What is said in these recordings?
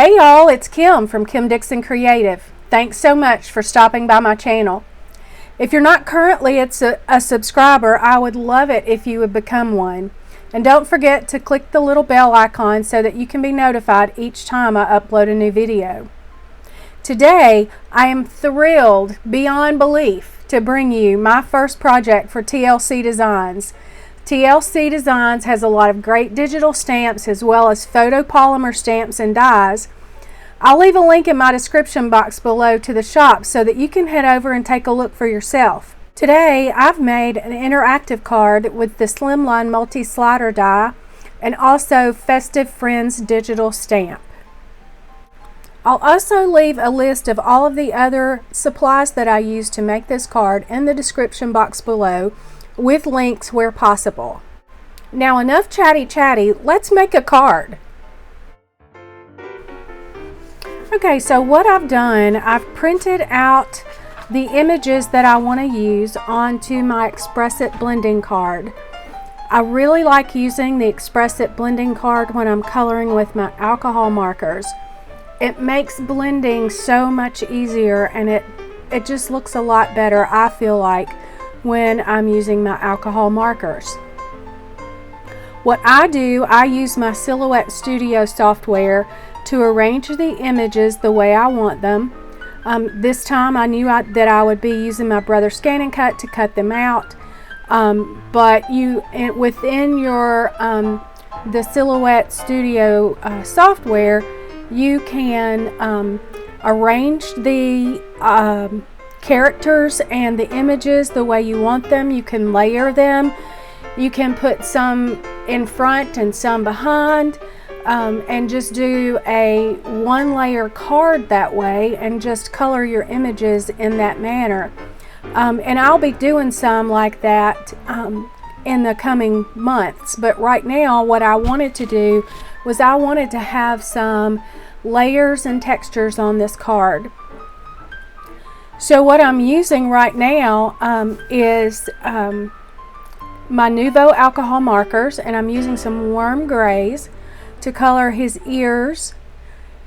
Hey y'all, it's Kim from Kim Dixon Creative. Thanks so much for stopping by my channel. If you're not currently a subscriber, I would love it if you would become one. And don't forget to click the little bell icon so that you can be notified each time I upload a new video. Today, I am thrilled beyond belief to bring you my first project for TLC Designs. TLC Designs has a lot of great digital stamps as well as photopolymer stamps and dies. I'll leave a link in my description box below to the shop so that you can head over and take a look for yourself. Today I've made an interactive card with the Slimline multi-slider die and also Festive Friends digital stamp. I'll also leave a list of all of the other supplies that I used to make this card in the description box below, with links where possible. Now enough chatty, let's make a card. Okay, so what I've done, I've printed out the images that I want to use onto my Express It blending card. I really like using the Express It blending card when I'm coloring with my alcohol markers. It makes blending so much easier and it just looks a lot better, I feel like, when I'm using my alcohol markers. What I do, I use my Silhouette Studio software to arrange the images the way I want them. This time I knew that I would be using my Brother Scan and Cut to cut them out, but within your the Silhouette Studio software, you can arrange the characters and the images the way you want them. You can layer them. You can put some in front and some behind, and just do a one layer card that way and just color your images in that manner. And I'll be doing some like that in the coming months, but right now what I wanted to do was I wanted to have some layers and textures on this card. So what I'm using right now is my Nuvo alcohol markers, and I'm using some warm grays to color his ears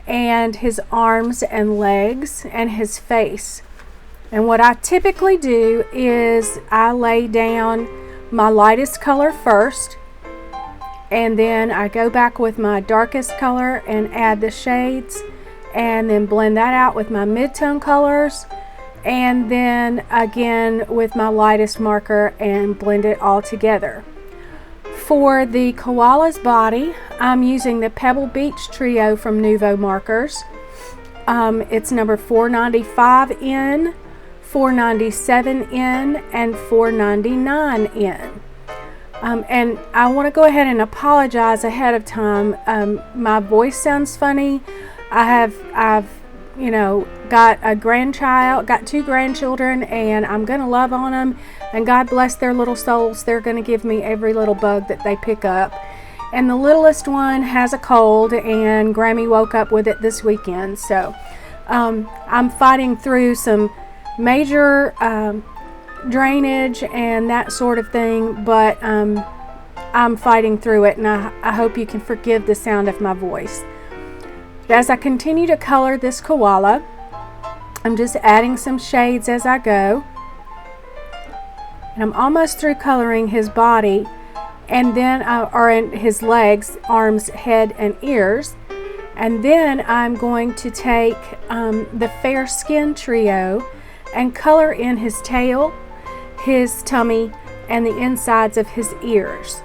and his arms and legs and his face. And what I typically do is I lay down my lightest color first, and then I go back with my darkest color and add the shades, and then blend that out with my mid-tone colors, and then again with my lightest marker and blend it all together. For the koala's body, I'm using the Pebble Beach Trio from Nuvo markers. It's number 495N, 497N, and 499N. And I want to go ahead and apologize ahead of time. My voice sounds funny. I've got a grandchild, got 2 grandchildren, and I'm gonna love on them, and God bless their little souls. They're gonna give me every little bug that they pick up. And the littlest one has a cold, and Grammy woke up with it this weekend. So I'm fighting through some major drainage and that sort of thing, but I'm fighting through it, and I hope you can forgive the sound of my voice. As I continue to color this koala, I'm just adding some shades as I go, and I'm almost through coloring his body, and then or in his legs, arms, head, and ears. And then I'm going to take the Fair Skin Trio and color in his tail, his tummy, and the insides of his ears.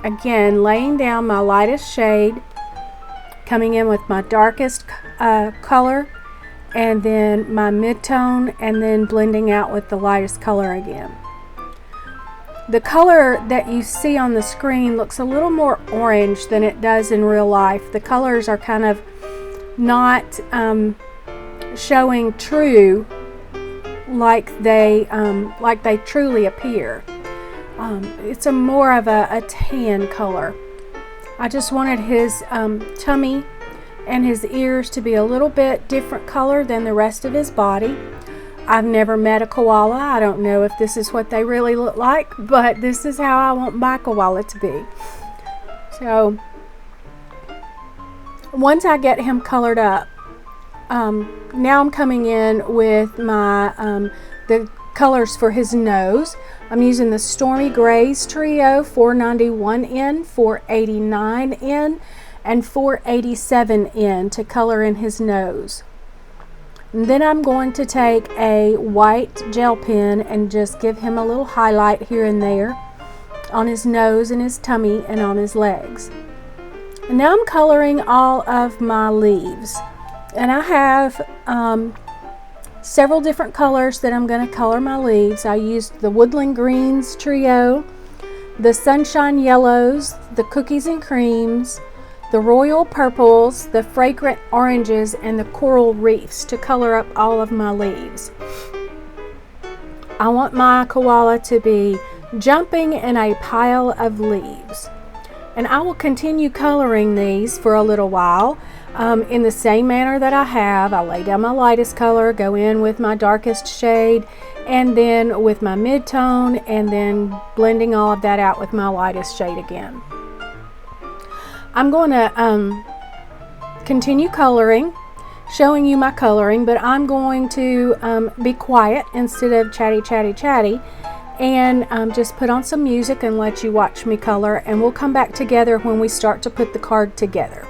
Again, laying down my lightest shade, coming in with my darkest color, and then my mid-tone, and then blending out with the lightest color again. The color that you see on the screen looks a little more orange than it does in real life. The colors are kind of not showing true like they truly appear. It's a more of a tan color. I just wanted his tummy and his ears to be a little bit different color than the rest of his body. I've never met a koala. I don't know if this is what they really look like, but this is how I want my koala to be. So once I get him colored up, now I'm coming in with my the colors for his nose. I'm using the Stormy Grays Trio 491N, 489N, and 487N to color in his nose. And then I'm going to take a white gel pen and just give him a little highlight here and there on his nose and his tummy and on his legs. And now I'm coloring all of my leaves. And I have several different colors that I'm going to color my leaves. I used the Woodland Greens Trio, the Sunshine Yellows, the Cookies and Creams, the Royal Purples, the Fragrant Oranges, and the Coral Reefs to color up all of my leaves. I want my koala to be jumping in a pile of leaves. And I will continue coloring these for a little while in the same manner that I have. I lay down my lightest color, go in with my darkest shade, and then with my mid-tone, and then blending all of that out with my lightest shade again. I'm going to continue coloring, showing you my coloring, but I'm going to be quiet instead of chatty, and just put on some music and let you watch me color, and we'll come back together when we start to put the card together.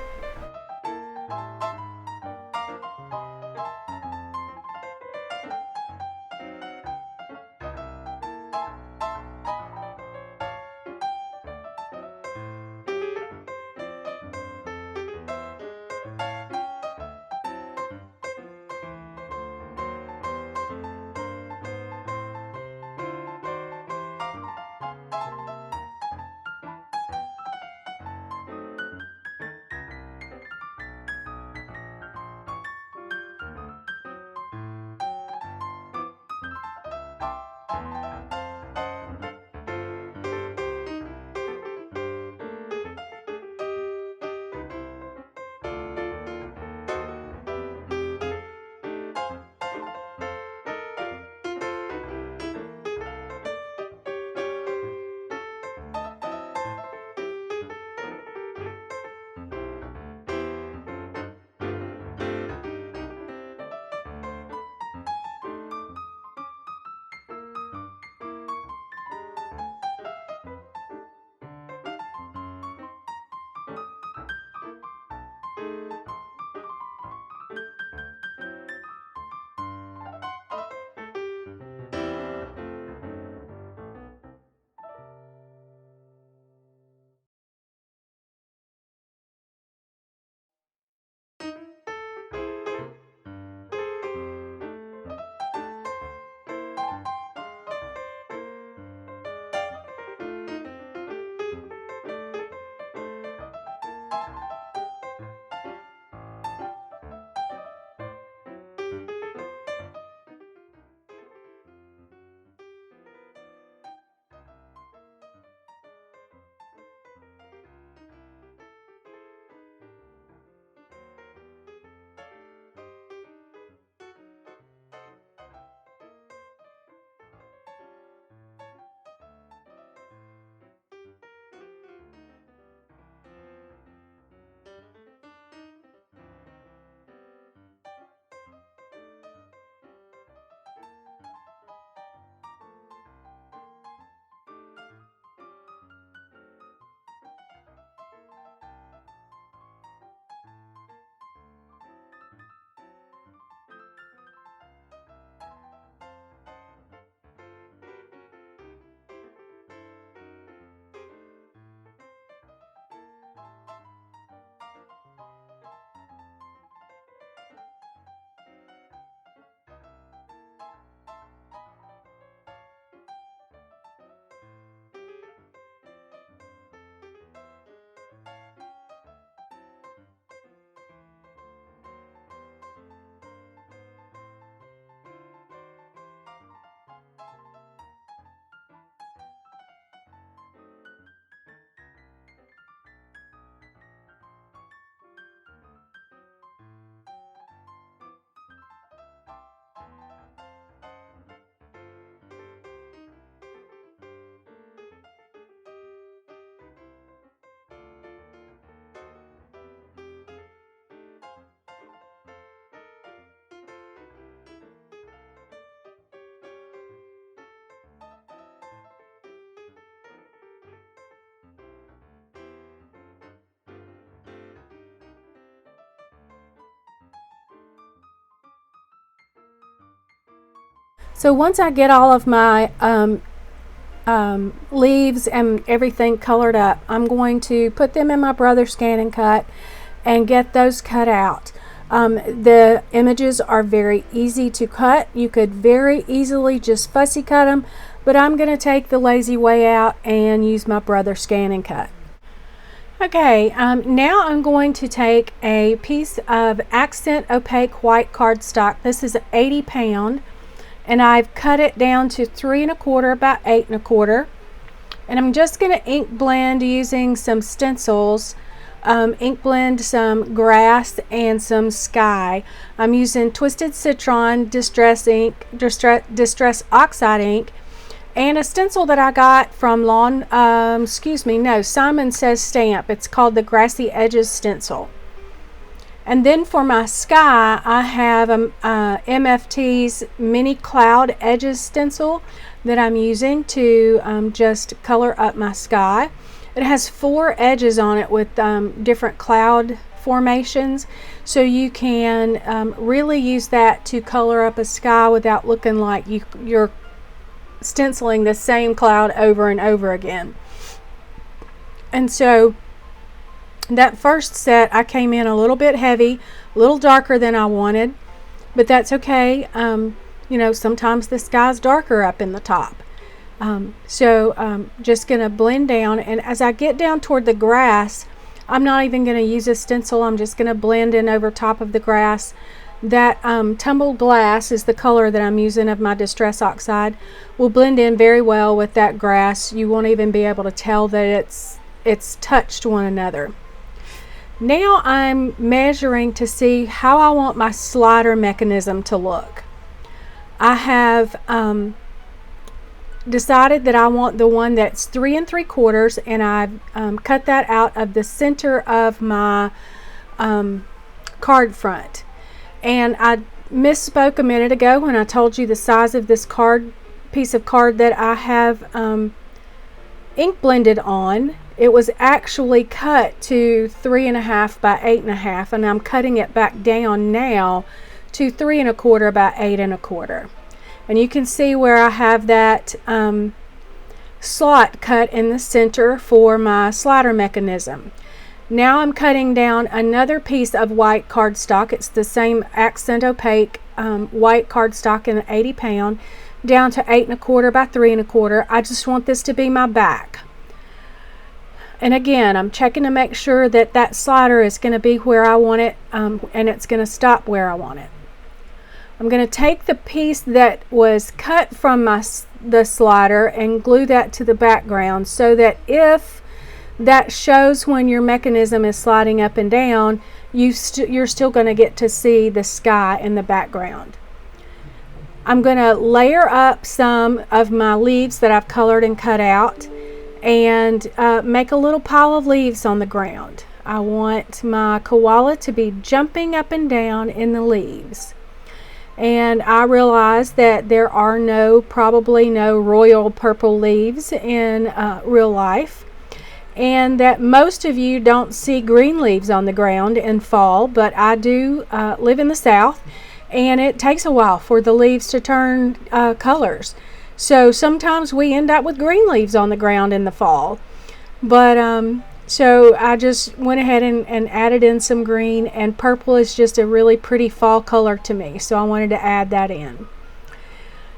So once I get all of my leaves and everything colored up, I'm going to put them in my Brother Scan and Cut and get those cut out. The images are very easy to cut. You could very easily just fussy cut them, but I'm going to take the lazy way out and use my Brother Scan and Cut. Okay, now I'm going to take a piece of accent opaque white cardstock. This is 80 pound, and I've cut it down to 3 1/4 by 8 1/4. And I'm just going to ink blend using some stencils. Ink blend some grass and some sky. I'm using Twisted Citron Distress Oxide ink, and a stencil that I got from Simon Says Stamp. It's called the Grassy Edges stencil. And then for my sky, I have MFT's Mini Cloud Edges stencil that I'm using to just color up my sky. It has 4 edges on it with different cloud formations, so you can really use that to color up a sky without looking like you're stenciling the same cloud over and over again. And so that first set, I came in a little bit heavy, a little darker than I wanted, but that's okay. Sometimes the sky's darker up in the top. Just going to blend down, and as I get down toward the grass, I'm not even going to use a stencil. I'm just going to blend in over top of the grass. That tumbled glass is the color that I'm using of my Distress Oxide. Will blend in very well with that grass. You won't even be able to tell that it's touched one another. Now I'm measuring to see how I want my slider mechanism to look. I have decided that I want the one that's 3 3/4, and I've cut that out of the center of my card front. And I misspoke a minute ago when I told you the size of this piece of card that I have ink blended on. It was actually cut to 3 1/2 by 8 1/2, and I'm cutting it back down now to 3 1/4 by 8 1/4. And you can see where I have that slot cut in the center for my slider mechanism. Now I'm cutting down another piece of white cardstock. It's the same accent opaque white cardstock in 80 pound, down to 8 1/4 by 3 1/4. I just want this to be my back. And again, I'm checking to make sure that that slider is going to be where I want it, and it's going to stop where I want it. I'm going to take the piece that was cut from the slider and glue that to the background, so that if that shows when your mechanism is sliding up and down, you're still going to get to see the sky in the background. I'm going to layer up some of my leaves that I've colored and cut out, and make a little pile of leaves on the ground. I want my koala to be jumping up and down in the leaves. And I realize that there are probably no royal purple leaves in real life, and that most of you don't see green leaves on the ground in fall, but I do live in the South, and it takes a while for the leaves to turn colors. So sometimes we end up with green leaves on the ground in the fall. But so I just went ahead and added in some green, and purple is just a really pretty fall color to me, so I wanted to add that in.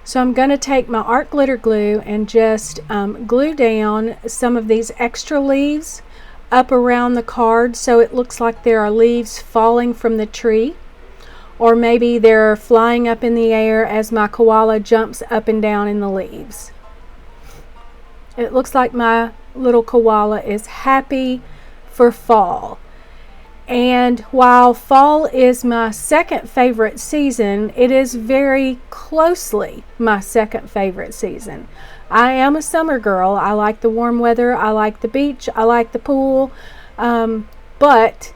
So I'm going to take my art glitter glue and just glue down some of these extra leaves up around the card, so it looks like there are leaves falling from the tree, or maybe they're flying up in the air as my koala jumps up and down in the leaves. It looks like my little koala is happy for fall. And while fall is my second favorite season, it is very closely my second favorite season. I am a summer girl. I like the warm weather. I like the beach. I like the pool. But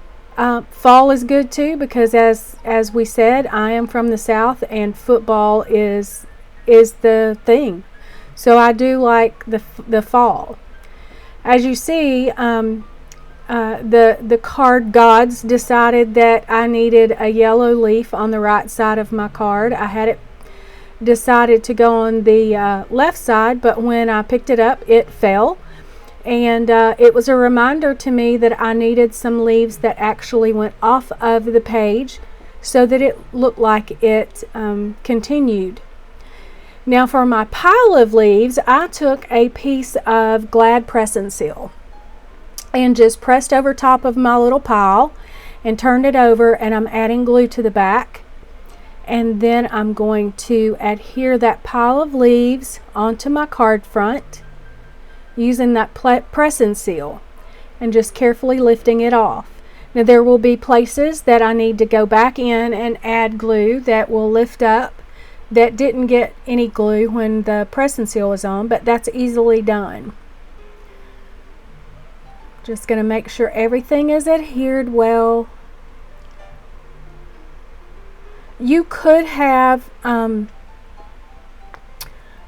fall is good too, because as we said, I am from the South, and football is the thing. So I do like the fall. As you see, the card gods decided that I needed a yellow leaf on the right side of my card. I had it decided to go on the left side, but when I picked it up, it fell. And it was a reminder to me that I needed some leaves that actually went off of the page so that it looked like it continued. Now for my pile of leaves, I took a piece of Glad Press and Seal and just pressed over top of my little pile and turned it over, and I'm adding glue to the back. And then I'm going to adhere that pile of leaves onto my card front using that press and seal and just carefully lifting it off. Now there will be places that I need to go back in and add glue that will lift up that didn't get any glue when the press and seal was on, but that's easily done. Just going to make sure everything is adhered well. You could have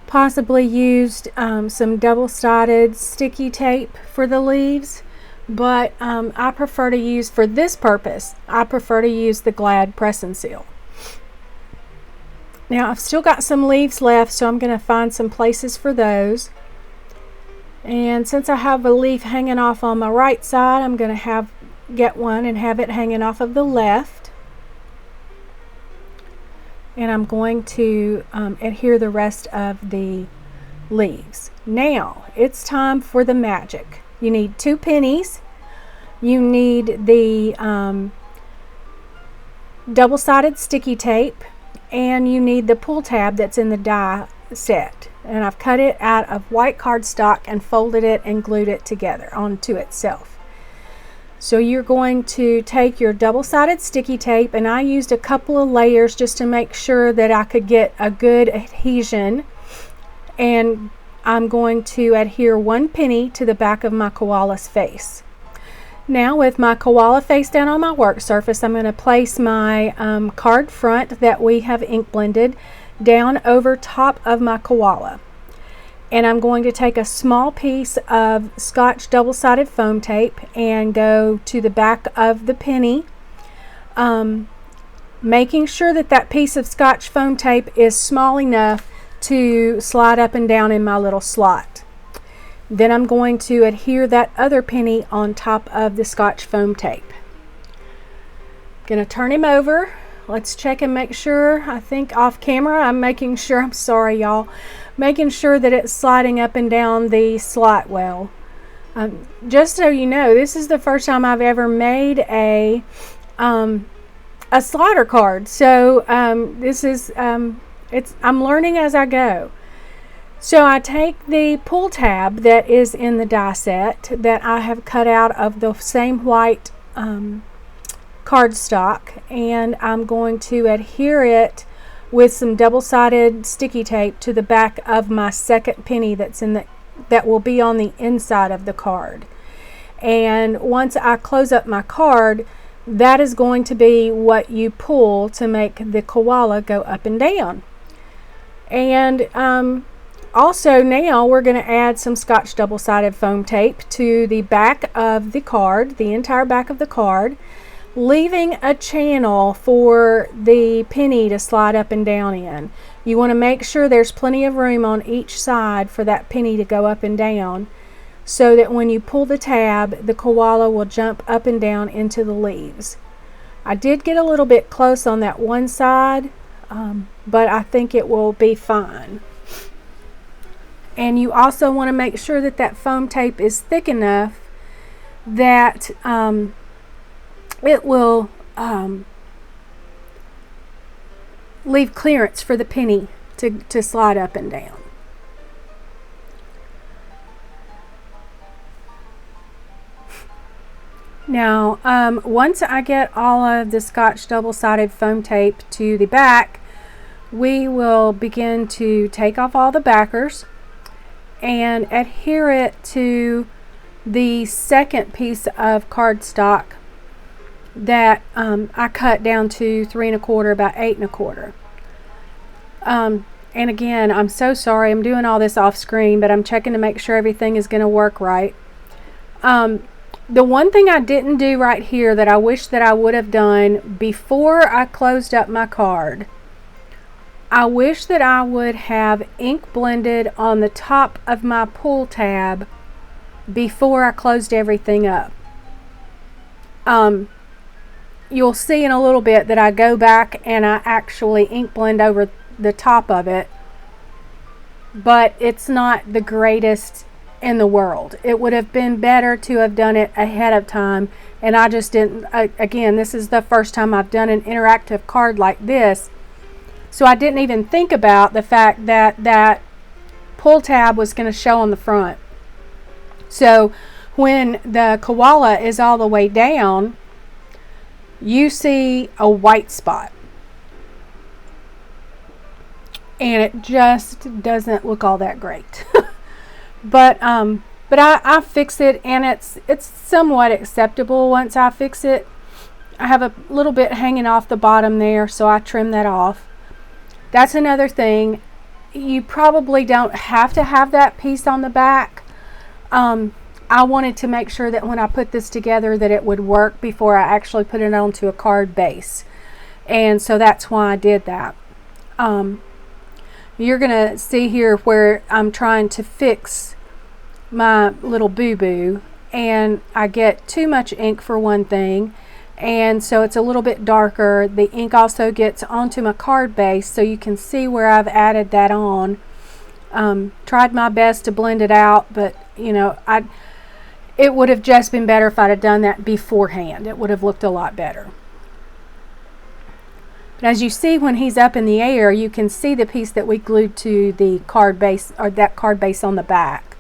possibly used some double-sided sticky tape for the leaves, but I prefer to use, for this purpose, I prefer to use the Glad Press and Seal. Now I've still got some leaves left, so I'm going to find some places for those. And since I have a leaf hanging off on my right side, I'm going to get one and have it hanging off of the left. And I'm going to adhere the rest of the leaves. Now it's time for the magic. You need 2 pennies. You need the double-sided sticky tape, and you need the pull tab that's in the die set. And I've cut it out of white cardstock and folded it and glued it together onto itself. So you're going to take your double-sided sticky tape, and I used a couple of layers just to make sure that I could get a good adhesion, and I'm going to adhere 1 penny to the back of my koala's face. Now with my koala face down on my work surface, I'm going to place my card front that we have ink blended down over top of my koala. And I'm going to take a small piece of Scotch double-sided foam tape and go to the back of the penny, making sure that that piece of Scotch foam tape is small enough to slide up and down in my little slot. Then I'm going to adhere that other penny on top of the Scotch foam tape. I'm going to turn him over. Let's check and make sure. I think off camera I'm making sure, I'm sorry y'all, making sure that it's sliding up and down the slot well. Just so you know, this is the first time I've ever made a slider card. So this is I'm learning as I go. So I take the pull tab that is in the die set that I have cut out of the same white cardstock, and I'm going to adhere it with some double-sided sticky tape to the back of my second penny that will be on the inside of the card. And once I close up my card, that is going to be what you pull to make the koala go up and down. And also now we're going to add some Scotch double-sided foam tape to the back of the card, the entire back of the card, leaving a channel for the penny to slide up and down in. You want to make sure there's plenty of room on each side for that penny to go up and down, so that when you pull the tab, the koala will jump up and down into the leaves. I did get a little bit close on that one side, but I think it will be fine. And you also want to make sure that that foam tape is thick enough that it will leave clearance for the penny to slide up and down. Now once I get all of the Scotch double-sided foam tape to the back, we will begin to take off all the backers and adhere it to the second piece of cardstock that I cut down to 3 1/4, about 8 1/4. And again, I'm so sorry, I'm doing all this off screen, but I'm checking to make sure everything is going to work right. The one thing I didn't do right here that I wish that I would have done before I closed up my card, I wish that I would have ink blended on the top of my pull tab before I closed everything up. You'll see in a little bit that I go back and I actually ink blend over the top of it, but it's not the greatest in the world. It would have been better to have done it ahead of time, and I just didn't. Again, this is the first time I've done an interactive card like this, so I didn't even think about the fact that that pull tab was going to show on the front. So when the koala is all the way down, you see a white spot, and it just doesn't look all that great. but I fix it, and it's somewhat acceptable once I fix it. I have a little bit hanging off the bottom there, so I trim that off. That's another thing. You probably don't have to have that piece on the back. I wanted to make sure that when I put this together that it would work before I actually put it onto a card base, and so that's why I did that. You're gonna see here where I'm trying to fix my little boo-boo, and I get too much ink for one thing, and so it's a little bit darker. The ink also gets onto my card base, so you can see where I've added that on. Tried my best to blend it out, but you know, it would have just been better if I'd have done that beforehand. It would have looked a lot better. But as you see, when he's up in the air, you can see the piece that we glued to the card base, or that card base on the back.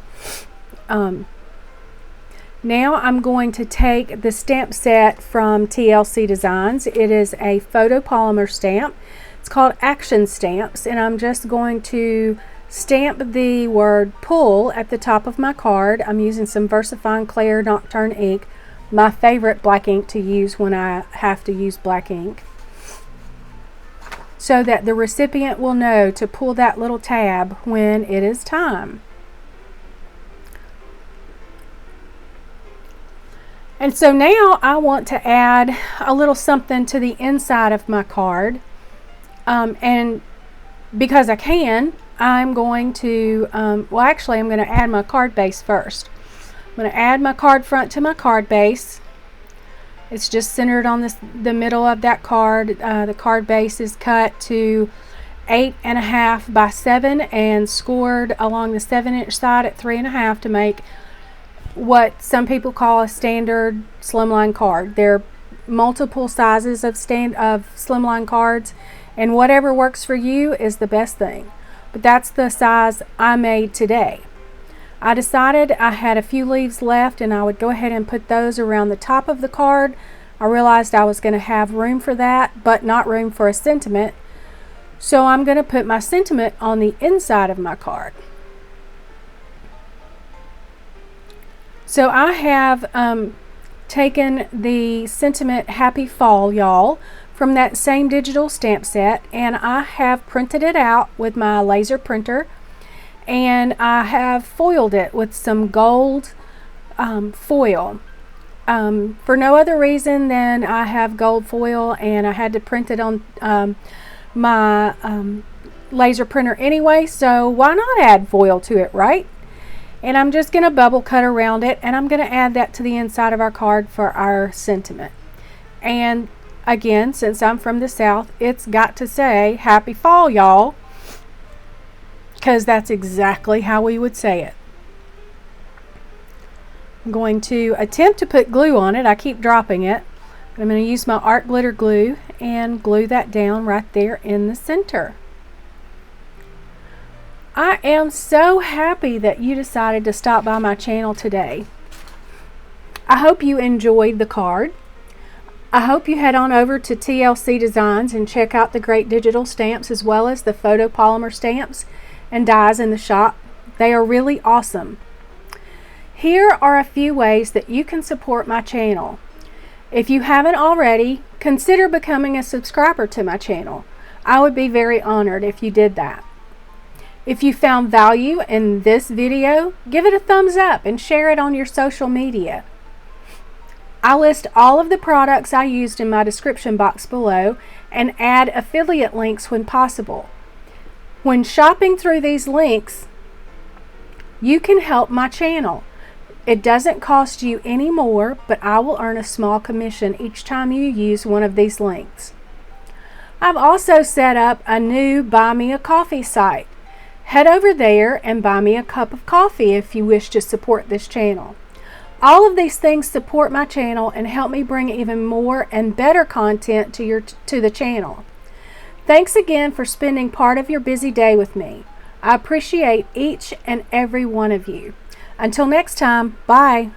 Now I'm going to take the stamp set from TLC Designs. It is a photopolymer stamp. It's called Action Stamps, and I'm just going to stamp the word pull at the top of my card. I'm using some VersaFine Clair Nocturne ink, my favorite black ink to use when I have to use black ink, so that the recipient will know to pull that little tab when it is time. And so now I want to add a little something to the inside of my card, and because I can, I'm going to, well actually I'm going to add my card base first. I'm going to add my card front to my card base. It's just centered on the middle of that card. The card base is cut to 8.5 by 7 and scored along the 7-inch side at 3.5 to make what some people call a standard slimline card. There are multiple sizes of slimline cards, and whatever works for you is the best thing. But that's the size I made today. I decided I had a few leaves left, and I would go ahead and put those around the top of the card. I realized I was going to have room for that, but not room for a sentiment. So I'm going to put my sentiment on the inside of my card. So I have taken the sentiment Happy Fall Y'all from that same digital stamp set, and I have printed it out with my laser printer, and I have foiled it with some gold foil for no other reason than I have gold foil and I had to print it on my laser printer anyway, so why not add foil to it, right? And I'm just going to bubble cut around it, and I'm going to add that to the inside of our card for our sentiment. And again, since I'm from the South, it's got to say Happy Fall Y'all, because that's exactly how we would say it. I'm going to attempt to put glue on it. I keep dropping it. But I'm going to use my art glitter glue and glue that down right there in the center. I am so happy that you decided to stop by my channel today. I hope you enjoyed the card. I hope you head on over to TLC Designs and check out the great digital stamps as well as the photopolymer stamps and dies in the shop. They are really awesome. Here are a few ways that you can support my channel. If you haven't already, consider becoming a subscriber to my channel. I would be very honored if you did that. If you found value in this video, give it a thumbs up and share it on your social media. I list all of the products I used in my description box below and add affiliate links when possible. When shopping through these links, you can help my channel. It doesn't cost you any more, but I will earn a small commission each time you use one of these links. I've also set up a new Buy Me a Coffee site. Head over there and buy me a cup of coffee if you wish to support this channel. All of these things support my channel and help me bring even more and better content to the channel. Thanks again for spending part of your busy day with me. I appreciate each and every one of you. Until next time, bye.